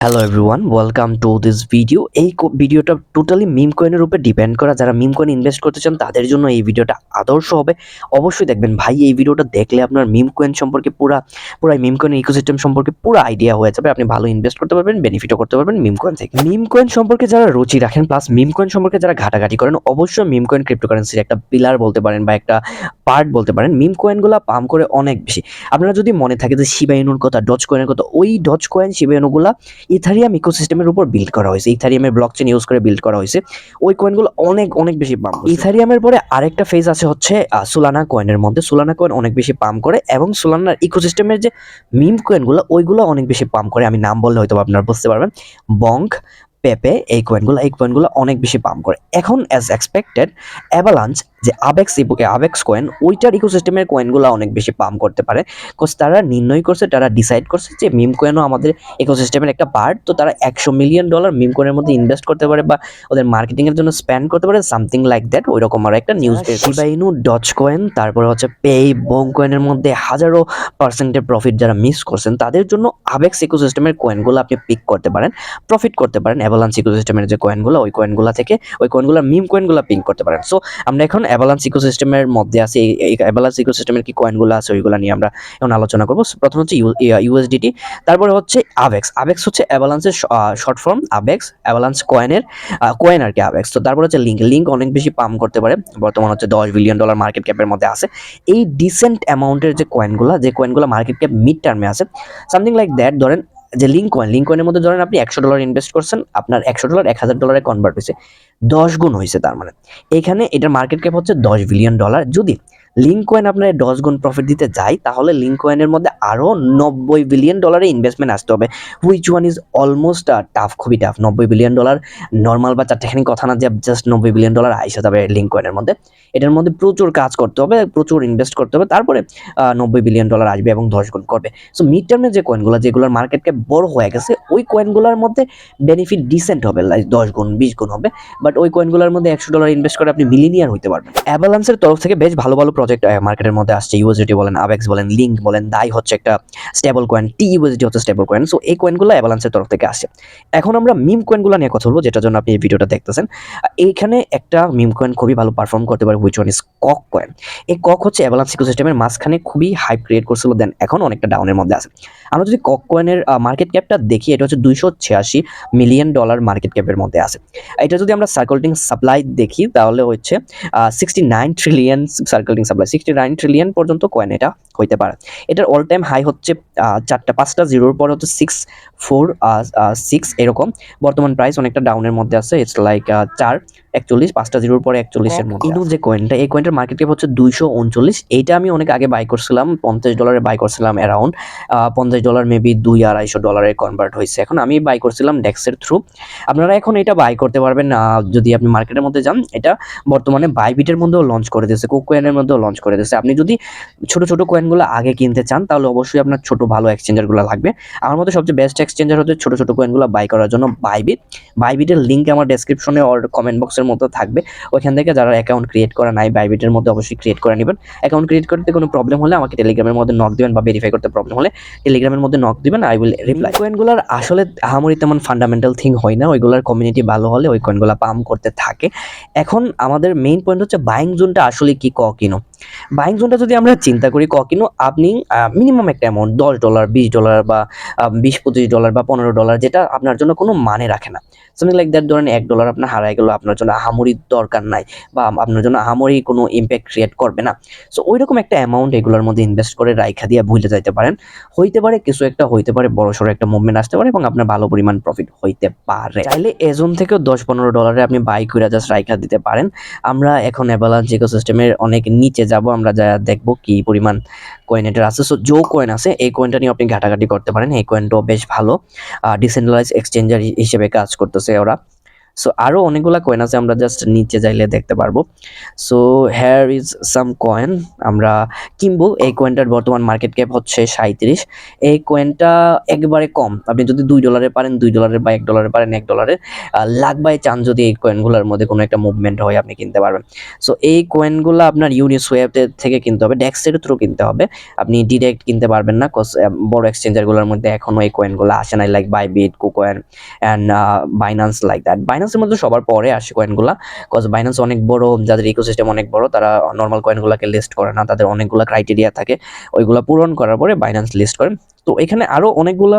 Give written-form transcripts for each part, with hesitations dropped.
Hello everyone, welcome to this video. এই ভিডিওটা totally মিম কয়েনের উপর ডিপেন্ড করা। যারা মিম কয়েন ইনভেস্ট করতে চান তাদের জন্য এই ভিডিওটা আদর্শ হবে। অবশ্যই দেখবেন ভাই, এই ভিডিওটা দেখলে আপনার মিম কয়েন সম্পর্কে পুরা মিম কয়েন ইকোসিস্টেম সম্পর্কে পুরো আইডিয়া হয়ে যাবে। আপনি ভালো ইনভেস্ট করতে পারবেন, বেনিফিটও করতে পারবেন মিম কয়েন থেকে। মিম কয়েন সম্পর্কে যারা রুচি রাখেন প্লাস মিম কয়েন সম্পর্কে যারা ঘাটাঘাটি করেন, অবশ্যই মিম কয়েন ক্রিপ্টোকারেন্সির একটা পিলার বলতে পারেন বা একটা পার্ট বলতে পারেন। মিম কয়েনগুলো পাম্প করে অনেক বেশি। আপনারা যদি মনে থাকে যে শিবা ইনুর কথা, ডজ কয়েনের কথা, ওই ডজ কয়েন শিবা ইনুগুলা ইথারিয়াম ইকোসিস্টেমের উপর বিল্ড করা হয়েছে, ইথারিয়ামের ব্লকচেন ইউজ করে বিল্ড করা হয়েছে। ওই কয়েনগুলো অনেক অনেক বেশি পাম্প করে। ইথারিয়ামের পরে আরেকটা ফেজ আছে হচ্ছে সোলানা কয়েনের মধ্যে। সোলানা কয়েন অনেক বেশি পাম্প করে এবং সোলানার ইকোসিস্টেমের যে মিম কয়েনগুলো ওইগুলো অনেক বেশি পাম্প করে। আমি নাম বললে হয়তো আপনারা বুঝতে পারবেন। বঙ্ক, পেপে, এই কয়েনগুলো অনেক বেশি পাম্প করে। এখন অ্যাজ এক্সপেক্টেড অ্যাভালাঞ্চ যে আবেক্স কয়েন, ওইটার ইকোসিস্টেমের কয়েনগুলো অনেক বেশি পাম্প করতে পারে। বিকজ তারা নির্ণয় করছে, তারা ডিসাইড করছে যে মিম কয়েনও আমাদের ইকোসিস্টেমের একটা পার্ট। তো তারা $100 মিলিয়ন মিম কয়েনের মধ্যে ইনভেস্ট করতে পারে বা ওদের মার্কেটিং এর জন্য স্পেন্ড করতে পারে, সামথিং লাইক দ্যাট। ওইরকম আর একটা নিউজ বের শিবা ইনু, ডজ কয়েন, তারপরে হচ্ছে বং কয়েনের মধ্যে হাজারো পার্সেন্টের প্রফিট যারা মিস করছেন তাদের জন্য আবেক্স ইকোসিস্টেমের কয়েনগুলো আপনি পিক করতে পারেন, প্রফিট করতে পারেন। অ্যাভালান্স ইকোসিস্টেমের যে কয়েনগুলো, ওই কয়েনগুলো থেকে ওই কয়েনগুলো মিম কয়েনগুলো পিক করতে পারেন। সো আমরা এখন অ্যাভালান্স ইকোসিস্টেমের মধ্যে আছি। এই অ্যাভালান্স ইকোসিস্টেমের কি কয়েনগুলো আছে ওইগুলো নিয়ে আমরা এখন আলোচনা করব। প্রথম হচ্ছে ইউএসডিটি, তারপরে হচ্ছে আবেক্স। আবেক্স হচ্ছে অ্যাভালান্সের শর্ট ফর্ম। আবেক্স অ্যাভালান্স কয়েনের কয়েন আর কি আবেক্স। তো তারপরে হচ্ছে লিঙ্ক অনেক বেশি পাম্প করতে পারে, বর্তমানে হচ্ছে $10 বিলিয়ন মার্কেট ক্যাপের মধ্যে আছে। এই ডিসেন্ট অ্যামাউন্টের যে কয়েনগুলো মার্কেট ক্যাপ মিড টার্মে আছে, সামথিং লাইক দ্যাট। ধরেন যে লিঙ্ক কয়েনের মধ্যে ধরেন আপনি $100 ইনভেস্ট করছেন, আপনার $100 $1000 কনভার্ট হয়েছে, 10 গুণ হয়েছে। তার মানে এখানে এটার মার্কেট ক্যাপ হচ্ছে $10 বিলিয়ন। যদি লিঙ্ক কয়েন আপনার 10 গুণ প্রফিট দিতে যায়, তাহলে লিঙ্ক কয়েনের মধ্যে আরো $90 বিলিয়ন ইনভেস্টমেন্ট আসতে হবে। Which one is almost tough, খুবই টাফ। $90 বিলিয়ন নর্মাল বা চারটেখানি কথা না যে জাস্ট $90 বিলিয়ন আইসা যাবে লিঙ্ক কয়েনের মধ্যে। এটার মধ্যে প্রচুর কাজ করতে হবে, প্রচুর ইনভেস্ট করতে হবে, তারপরে $90 বিলিয়ন আসবে এবং 10 গুণ করবে। সো মিড টার্মে যে কয়েনগুলো, যেগুলোর মার্কেট ক্যাপ বড় হয়ে গেছে, ওই কয়েনগুলোর মধ্যে বেনিফিট ডিসেন্ট হবে, লাইক 10 গুণ 20 গুণ হবে। বাট ওই কয়েনগুলোর মধ্যে $100 ইনভেস্ট করে আপনি মিলিনিয়ার হইতে পারবেন। অ্যাভালান্সের তরফ থেকে বেশ ভালো ভালো প্রজেক্ট মার্কেটের মধ্যে আসছে। ইউএসডিটি বলেন, আবেক্স বলেন, লিঙ্ক বলেন, দাই হচ্ছে একটা স্টেবল কয়েন, টিইউএসডি হচ্ছে স্টেবল কয়েন। সো এই কয়েনগুলো অ্যাভালান্সের তরফ থেকে আসছে। এখন আমরা মিম কয়েনগুলো নিয়ে কথা বলবো, যেটার জন্য আপনি এই ভিডিওটা দেখতেছেন। এইখানে একটা মিম কয়েন খুবই ভালো পারফর্ম করতে পারে, which one is Coq coin. এই কক হচ্ছে অ্যাভালান্স ইকোসিস্টেমের মাঝখানে খুবই হাইপ ক্রিয়েট করছিল, দেন এখন অনেকটা ডাউনের মধ্যে আছে। আমরা যদি কক কয়েনের মার্কেট ক্যাপটা দেখি, এটা হচ্ছে $286 মিলিয়ন মার্কেট ক্যাপের মধ্যে আছে। এটা যদি আমরা সার্কুলেটিং সাপ্লাই দেখি, তাহলে হচ্ছে 69 ট্রিলিয়ন সার্কুলেটিং সাপ্লাই, 69 ট্রিলিয়ন পর্যন্ত কয়েন এটা হইতে পারে। এটার অল টাইম হাই হচ্ছে 5টা জিরোর পর হচ্ছে 646 এরকম। বর্তমান প্রাইস অনেকটা ডাউনের মধ্যে আছে, ইটস লাইক 441, 5টা জিরোর পরে 41-এর মধ্যে। ইনু যে কয়েনটা, এই কয়েনটার মার্কেট ক্যাপ হচ্ছে 239। এইটা আমি অনেক আগে বাই করছিলাম, $50 বাই করছিলাম, অ্যারাউন্ড $50 মেবি $200-250 কনভার্ট হয়েছে। এখন আমি বাই করছিলাম ডেক্সের থ্রু। আপনারা এখন এটা বাই করতে পারবেন যদি আপনি মার্কেটের মধ্যে যান। এটা বর্তমানে বাইবিটের মধ্যেও লঞ্চ করে দিয়েছে, কোকোয়েনের মধ্যেও লঞ্চ করে দিয়েছে। আপনি যদি ছোট ছোট কয়েনগুলো আগে কিনতে চান, তাহলে অবশ্যই আপনার ছোট ভালো এক্সচেঞ্জারগুলো লাগবে। আমার মতে সবচেয়ে বেস্ট এক্সচেঞ্জার হচ্ছে ছোট ছোট কয়েনগুলো বাই করার জন্য বাইবিটের লিঙ্ক আমার ডেসক্রিপশনে আর কমেন্ট বক্সের মধ্যে থাকবে। ওইখান থেকে যারা অ্যাকাউন্ট ক্রিয়েট করা নাই বাইবিটের মধ্যে, অবশ্যই ক্রিয়েট করে নেবেন। অ্যাকাউন্ট ক্রিয়েট করতে কোনো প্রবলেম হলে আমাকে টেলিগ্রামের মধ্যে নক দিবেন, বা ভেরিফাই করতে প্রবলেম হলে টেলিগ্রামের মধ্যে নক দিবেন, আই উইল রিপ্লাই। কয়েনগুলোর আসলে আহামরি তেমন ফান্ডামেন্টাল থিং হয় না, ওইগুলোর কমিউনিটি ভালো হলে ওই কয়েনগুলো পাম্প করতে থাকে। এখন আমাদের মেইন পয়েন্ট হচ্ছে বাইং জোনটা আসলে কি, কিনো। বাইং জোনটা যদি আমরা চিন্তা করি, কিনো আপনি মিনিমাম একটা অ্যামাউন্ট $10, $20 বা $20-25 বা $15, যেটা আপনার জন্য কোনো মানে রাখে না। Something like that. ধরেন $1 আপনার হারাই গেল, আপনার জন্য আহামরি দরকার নাই বা আপনার জন্য আহামরি কোনো ইম্প্যাক্ট ক্রিয়েট করবে না। সো ওইরকম একটা অ্যামাউন্ট এগুলোর মধ্যে ইনভেস্ট করে রাইখা দিয়ে ভুলে যাইতে পারেন। হইতে পারে কিছু একটা, হইতে পারে বড়সড় একটা মুভমেন্ট আসতে পারে এবং আপনার ভালো পরিমাণ প্রফিট হইতে পারে। চাইলে এজন থেকেও $10-15 আপনি বাই করে জাস্ট রাইখা দিতে পারেন। আমরা এখন অ্যাভালান্স ইকোসিস্টেমের অনেক নিচে যাব, আমরা যা দেখবো কি পরিমাণ কয়েন এটার আছে। সো জো কয়েন আছে, এই কয়েনটা নিয়ে আপনি ঘাটাঘাটি করতে পারেন। এই কয়েনটাও বেশ ভালো, ডিসেন্ট্রালাইজ এক্সচেঞ্জার হিসেবে কাজ করতেছে ওরা। সো আরও অনেকগুলা কয়েন আছে, আমরা জাস্ট নিচে যাইলে দেখতে পারবো। So here is some coin, আমরা কিনবো। এই কয়েনটার বর্তমান মার্কেট ক্যাপ হচ্ছে 37। এই কয়েনটা একবারে কম, আপনি যদি $2 পারেন $2 বা $1 পারেন $1, লাখ বাই চান যদি এই কয়েনগুলোর মধ্যে কোনো একটা মুভমেন্ট হয় আপনি কিনতে পারবেন। সো এই কয়েনগুলো আপনার ইউনিসোয়াপের থেকে কিনতে হবে, ডেক্সের থ্রু কিনতে হবে, আপনি ডিরেক্ট কিনতে পারবেন না, কজ বড় এক্সচেঞ্জারগুলোর মধ্যে এখনো এই কয়েনগুলো আসে নাই, like Bybit, KuCoin and Binance, like that. বাইন্যান্সের মধ্যে সবার পরে আসে কয়েনগুলা, কজ বাইন্যান্স অনেক বড়, যাদের ইকোসিস্টেম অনেক বড়, তারা নর্মাল কয়েনগুলোকে লিস্ট করে না, তাদের অনেকগুলো ক্রাইটেরিয়া থাকে, ওইগুলো পূরণ করার পরে বাইন্যান্স লিস্ট করেন। তো এখানে আরও অনেকগুলো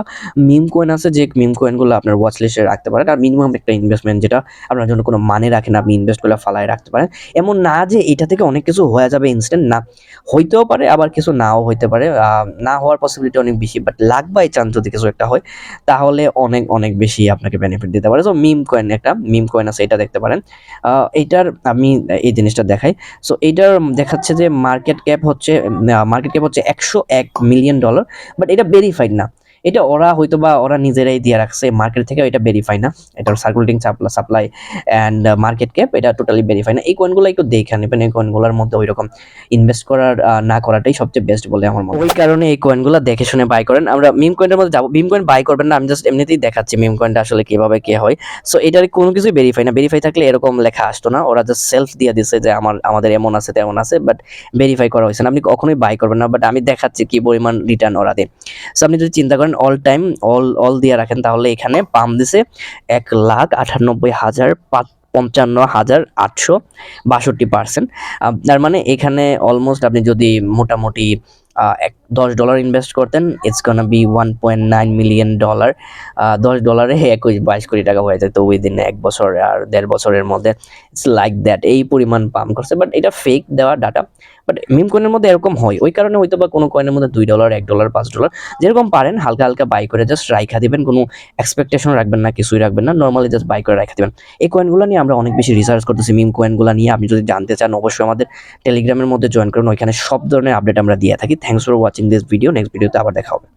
মিম কয়েন আছে, যে মিম কয়েনগুলো আপনার ওয়াচ লিস্টে রাখতে পারেন। আর মিনিমাম একটা ইনভেস্টমেন্ট, যেটা আপনার জন্য কোনো মানে রাখে না, আপনি ইনভেস্ট করে ফালায় রাখতে পারেন। এমন না যে এটা থেকে অনেক কিছু হয়ে যাবে ইনস্ট্যান্ট, না, হইতেও পারে, আবার কিছু নাও হইতে পারে, না হওয়ার পসিবিলিটি অনেক বেশি, বাট লাখ বাই চান্স যদি কিছু একটা হয় তাহলে অনেক অনেক বেশি আপনাকে বেনিফিট দিতে পারে। সো মিম কয়েন, একটা মিম কয়েন আছে, এটা দেখতে পারেন। এইটার আমি এই জিনিসটা দেখাই। সো এইটার দেখাচ্ছে যে মার্কেট ক্যাপ হচ্ছে $101 মিলিয়ন, বাট এটা ভেরিফাইড না। এটা ওরা হয়তো বা ওরা নিজেরাই দিয়ে রাখছে, মার্কেট থেকে এটা ভেরিফাই না, এটার circulating supply and market cap এটা টোটালি ভেরিফাই না। এই কয়েনগুলো একটু দেখে নেবেন, এই কয়েনগুলোর মধ্যে ওইরকম ইনভেস্ট করার না করাটাই সবচেয়ে বেস্ট বলে আমার মনে হয়। ওই কারণে এই কয়েনগুলো দেখে শুনে বাই করেন। আমরা মিম কয়েনের মধ্যে যাবো, মিম কয়েন বাই করবেন না, আমি জাস্ট এমনিতেই দেখাচ্ছি মিম কয়েনটা আসলে কিভাবে কে হয়। সো এটার কোনো কিছুই ভেরিফাই না, ভেরিফাই থাকলে এরকম লেখা আসতো না, ওরা জাস্ট সেলফ দিয়ে দিচ্ছে যে আমাদের এমন আছে তেমন আছে, বাট ভেরিফাই করা হয়েছে না, আপনি কখনোই বাই করবেন না। বাট আমি দেখাচ্ছি কি পরিমাণ রিটার্ন ওরা দেয়। সো আপনি যদি চিন্তা করেন অল টাইম অল দিয়ে রাখেন, তাহলে এখানে পাম দিছে 1,98,55,862%। তার মানে এখানে অলমোস্ট আপনি যদি মোটামুটি $10 ইনভেস্ট করতেন, ইটস গনা বি $1.9 মিলিয়ন। $10 21-22 কোটি টাকা হয়ে যেত উইদিন 1 বছর আর 1.5 বছরের মধ্যে। ইটস লাইক দ্যাট, এই পরিমাণ পাম্প করছে, বাট এটা ফেক দেওয়া ডাটা। বাট মিম কয়েনের মধ্যে এরকম হয়, ওই কারণে হয়তো বা কোনো কয়েনের মধ্যে $2, $1, $5, যেরকম পারেন হালকা হালকা বাই করে জাস্ট রাইখা দিবেন, কোনো এক্সপেকটেশন রাখবেন না, কিছুই রাখবেন না, নর্মালি জাস্ট বাই করে রাখা দিবেন। এই কয়েনগুলো নিয়ে আমরা অনেক বেশি রিসার্চ করতেছি, মিম কয়েনগুলো নিয়ে আপনি যদি জানতে চান অবশ্যই আমাদের টেলিগ্রামের মধ্যে জয়েন করুন, ওইখানে সব ধরনের আপডেট আমরা দিয়ে থাকি। Thanks for watching this video, next ভিডিওতে আবার দেখা হবে।